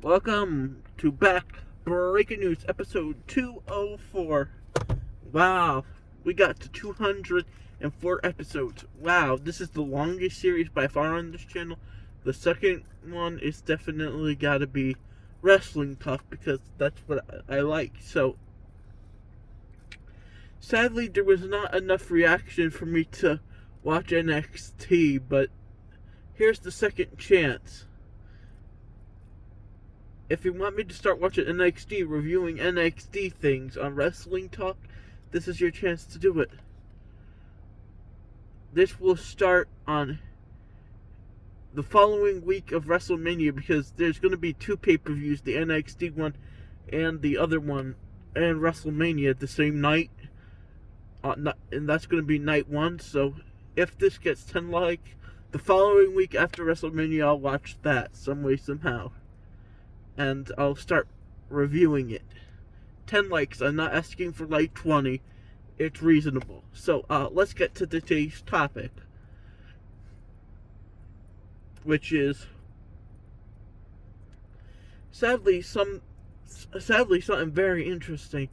Welcome to Back Breaking News, episode 204. Wow, we got to 204 episodes. Wow, this is the longest series by far on this channel. The second one is definitely got to be Wrestling Talk because that's what I like. So, sadly, there was not enough reaction for me to watch NXT, but here's the second chance. If you want me to start watching NXT, reviewing NXT things on Wrestling Talk, this is your chance to do it. This will start on the following week of WrestleMania because there's going to be two pay-per-views, the NXT one and the other one, and WrestleMania the same night. And that's going to be night one, so if this gets 10 likes, the following week after WrestleMania, I'll watch that some way, somehow. And I'll start reviewing it. 10 likes. I'm not asking for like 20. It's reasonable. So, let's get to today's topic, which is sadly something very interesting.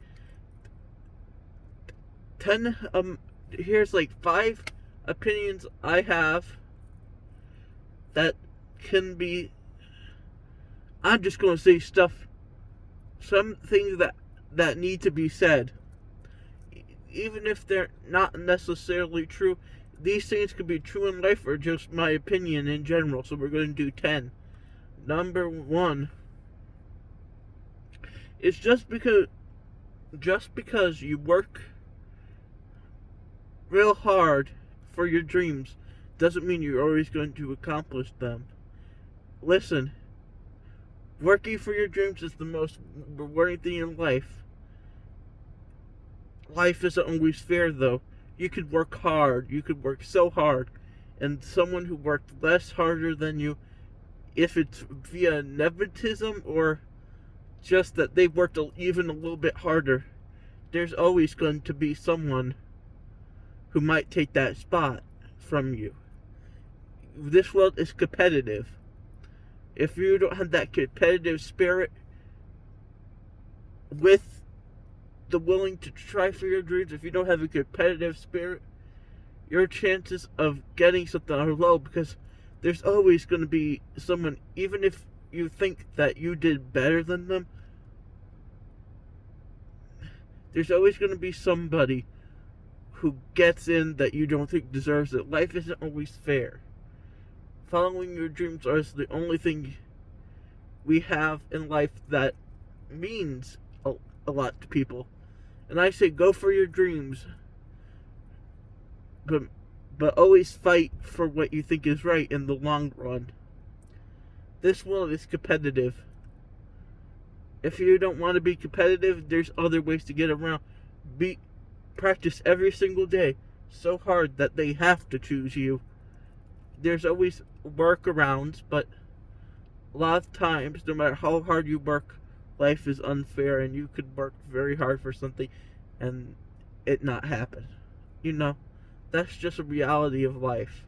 Here's like 5 opinions I have that can be. I'm just going to say some things that need to be said. Even if they're not necessarily true, these things could be true in life or just my opinion in general. So we're going to do 10. Number 1 is just because you work real hard for your dreams doesn't mean you're always going to accomplish them. Listen. Working for your dreams is the most rewarding thing in life. Life isn't always fair, though. You could work hard. You could work so hard. And someone who worked less harder than you, if it's via nepotism or just that they worked even a little bit harder, there's always going to be someone who might take that spot from you. This world is competitive. If you don't have that competitive spirit with the willing to try for your dreams, if you don't have a competitive spirit, your chances of getting something are low because there's always going to be someone, even if you think that you did better than them, there's always going to be somebody who gets in that you don't think deserves it. Life isn't always fair. Following your dreams is the only thing we have in life that means a lot to people. And I say go for your dreams, but always fight for what you think is right in the long run. This world is competitive. If you don't want to be competitive, there's other ways to get around. Practice every single day so hard that they have to choose you. There's always workarounds, but a lot of times, no matter how hard you work, life is unfair and you could work very hard for something and it not happen. That's just a reality of life.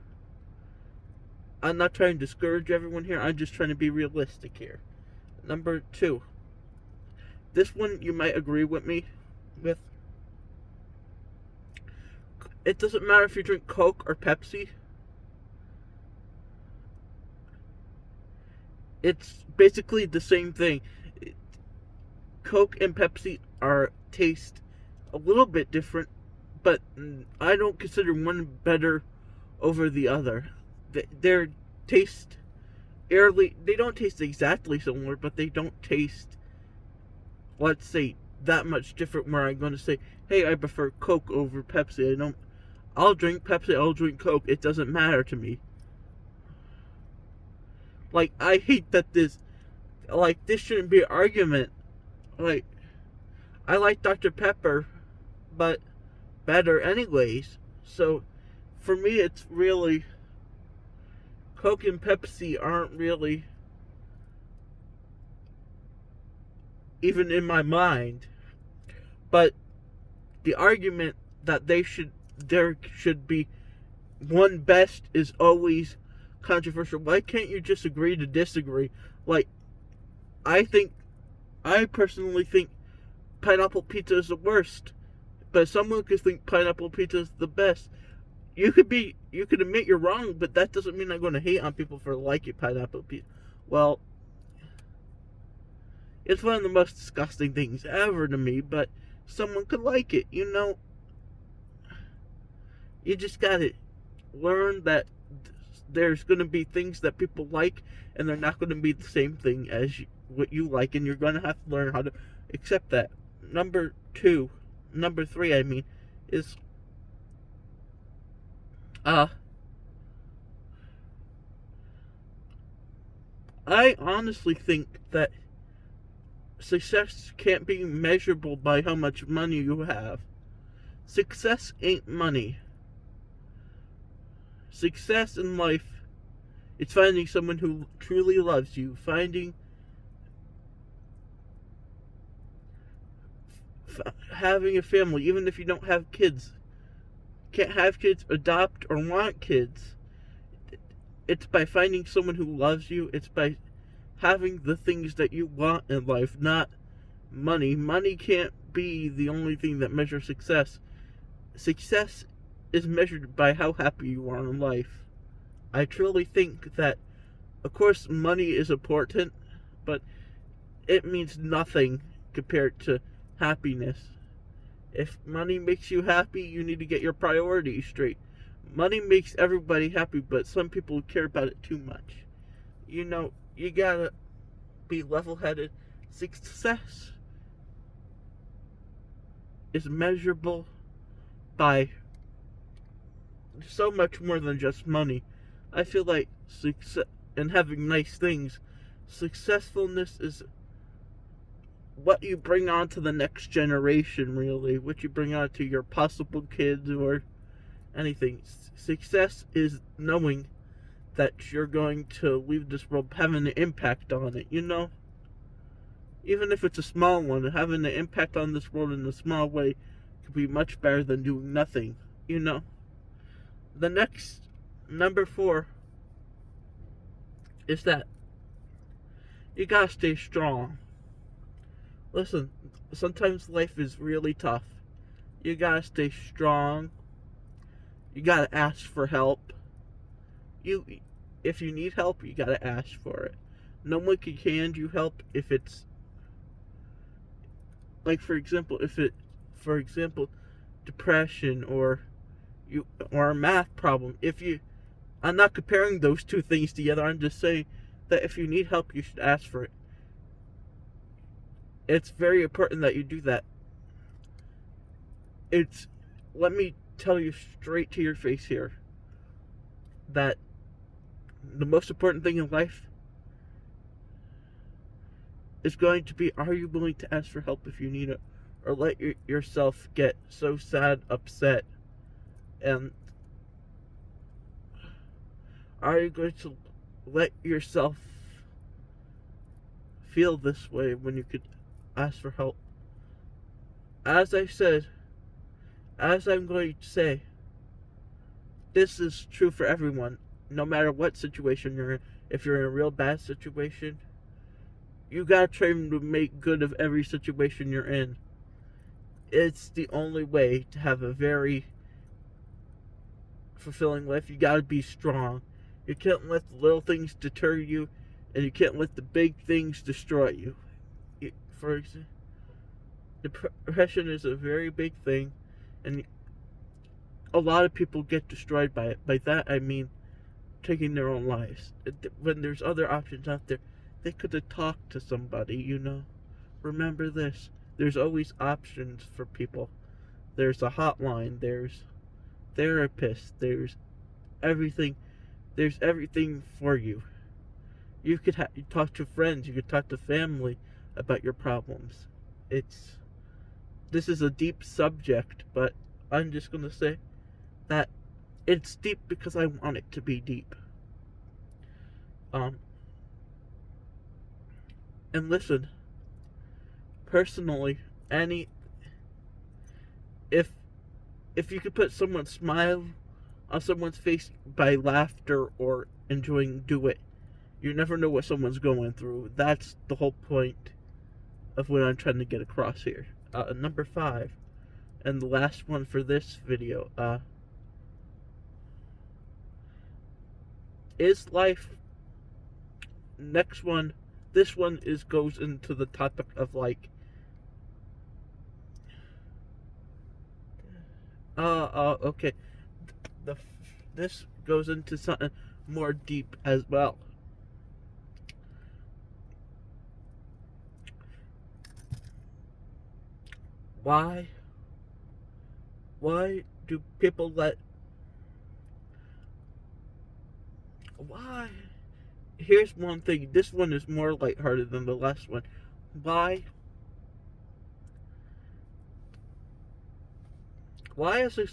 I'm not trying to discourage everyone here, I'm just trying to be realistic here. Number 2. This one you might agree with me with. It doesn't matter if you drink Coke or Pepsi. It's basically the same thing. Coke and Pepsi taste a little bit different, but I don't consider one better over the other. They don't taste exactly similar, but they don't taste, let's say, that much different where I'm going to say, hey, I prefer Coke over Pepsi. I'll drink Pepsi, I'll drink Coke. It doesn't matter to me. Like, I hate that this shouldn't be an argument. Like, I like Dr. Pepper, but better anyways. So, for me, it's really, Coke and Pepsi aren't really even in my mind. But the argument that there should be one best is always controversial. Why can't you just agree to disagree? Like, I personally think pineapple pizza is the worst, but someone could think pineapple pizza is the best. You could admit you're wrong, but that doesn't mean I'm going to hate on people for liking pineapple pizza. Well, it's one of the most disgusting things ever to me, but someone could like it. You just gotta learn that there's going to be things that people like, and they're not going to be the same thing as what you like, and you're going to have to learn how to accept that. Number three, I mean, is I honestly think that success can't be measurable by how much money you have. Success ain't money. Success in life, it's finding someone who truly loves you, having a family, even if you don't have kids. Can't have kids, adopt, or want kids. It's by finding someone who loves you. It's by having the things that you want in life, not money. Money can't be the only thing that measures success. Success is measured by how happy you are in life. I truly think that, of course, money is important, but it means nothing compared to happiness. If money makes you happy, you need to get your priorities straight. Money makes everybody happy, but some people care about it too much. You gotta be level-headed. Success is measurable by so much more than just money. I feel like success and having nice things, successfulness is what you bring on to the next generation, really. What you bring on to your possible kids or anything. Success is knowing that you're going to leave this world having an impact on it, Even if it's a small one, having an impact on this world in a small way could be much better than doing nothing, The next, number 4, is that you gotta stay strong. Listen, sometimes life is really tough. You gotta stay strong. You gotta ask for help. If you need help, you gotta ask for it. No one can hand you help if it's like, for example, depression or a math problem. I'm not comparing those two things together. I'm just saying that if you need help, you should ask for it. It's very important that you do that. Let me tell you straight to your face here that the most important thing in life is going to be, are you willing to ask for help if you need it? Or let yourself get so sad, upset, and are you going to let yourself feel this way when you could ask for help? As I said, as I'm going to say, this is true for everyone, no matter what situation you're in. If you're in a real bad situation, you gotta try to make good of every situation you're in. It's the only way to have a very fulfilling life. You gotta be strong. You can't let the little things deter you, and you can't let the big things destroy you. For example, depression is a very big thing, and a lot of people get destroyed by it. By that I mean taking their own lives. When there's other options out there, they could have talked to somebody, Remember this. There's always options for people. There's a hotline, there's therapists, there's everything. There's everything for you. You could talk to friends, you could talk to family about your problems. This is a deep subject, but I'm just going to say that it's deep because I want it to be deep. And listen, personally, if you could put someone's smile on someone's face by laughter or enjoying, do it. You never know what someone's going through. That's the whole point of what I'm trying to get across here. Number 5, and the last one for this video. Is life... Next one, this one goes into the topic of like... okay. This goes into something more deep as well. Why do people why? Here's one thing. This one is more lighthearted than the last one. Why is this...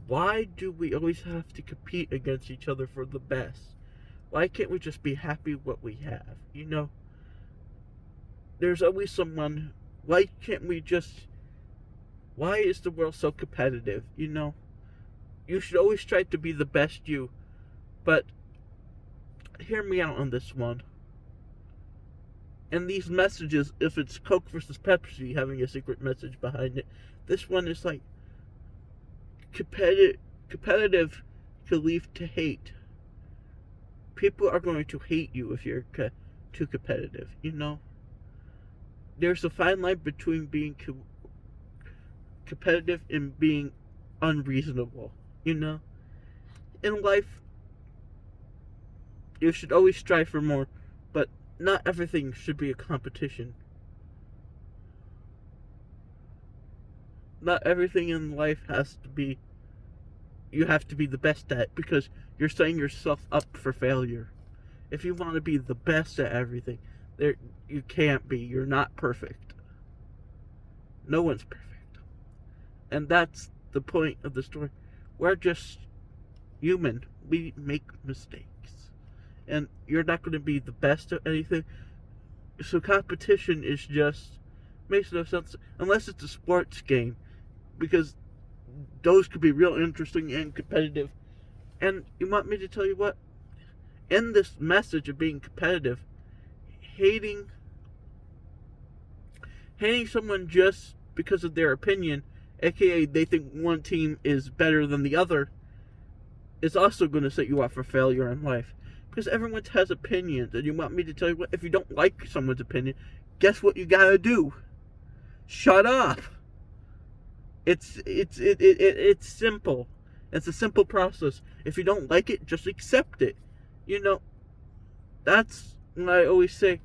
Why do we always have to compete against each other for the best? Why can't we just be happy with what we have? You know, there's always someone... Why can't we just... Why is the world so competitive? You know, you should always try to be the best you. But hear me out on this one. And these messages, if it's Coke versus Pepsi having a secret message behind it, this one is like competitive could lead to hate. People are going to hate you if you're too competitive, you know? There's a fine line between being competitive and being unreasonable, you know? In life, you should always strive for more, but not everything should be a competition. Not everything in life has to be... You have to be the best at, because you're setting yourself up for failure. If you want to be the best at everything, you can't be. You're not perfect. No one's perfect. And that's the point of the story. We're just human. We make mistakes. And you're not going to be the best at anything. So competition is just... makes no sense. Unless it's a sports game. Because those could be real interesting and competitive. And you want me to tell you what? In this message of being competitive, hating someone just because of their opinion, aka they think one team is better than the other, is also going to set you up for failure in life. Because everyone has opinions, and you want me to tell you what? If you don't like someone's opinion, guess what you gotta do? Shut up. It's simple. It's a simple process. If you don't like it, just accept it. You know, that's what I always say.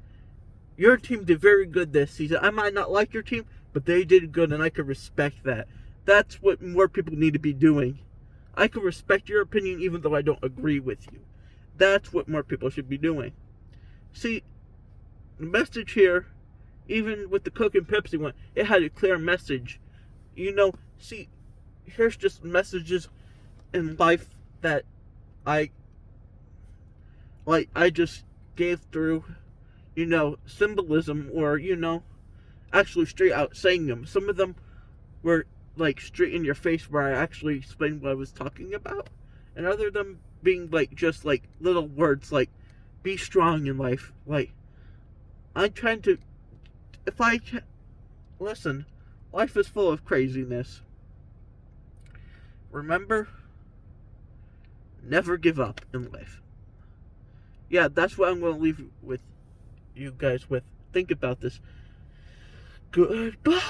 Your team did very good this season. I might not like your team, but they did good, and I can respect that. That's what more people need to be doing. I can respect your opinion even though I don't agree with you. That's what more people should be doing. See, the message here, even with the Coke and Pepsi one, it had a clear message. You know, see, here's just messages in life that I just gave through, you know, symbolism, or, you know, actually straight out saying them. Some of them were like straight in your face where I actually explained what I was talking about, and other of them being like just like little words like be strong in life. Like, I'm trying to, if I can listen, life is full of craziness. Remember, never give up in life. Yeah, that's what I'm going to leave with you guys with. Think about this. Goodbye.